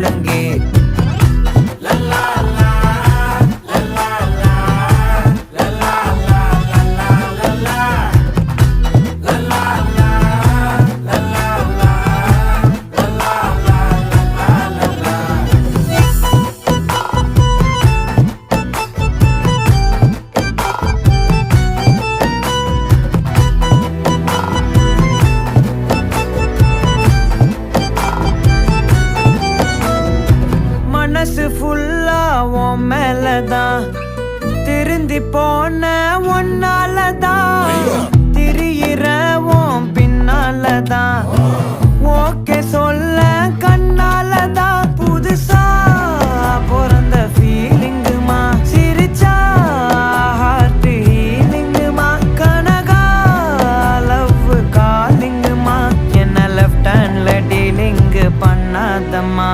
முழங்கே. மனசு ஃபுல்லா உன் மேலதான், திருந்தி போன ஒன்னாலதான், திரியிற உன் பின்னாலதான், ஓகே சொல்ல கண்ணாலதான். புதுசா பிறந்த ஃபீலிங்குமா, சிரிச்சா ஹார்ட் ஹீலிங்குமா, கனகா லவ் காலிங்குமா, என்ன லெஃப்ட் ஹேண்ட்ல டீலிங்கு பண்ணாதம்மா.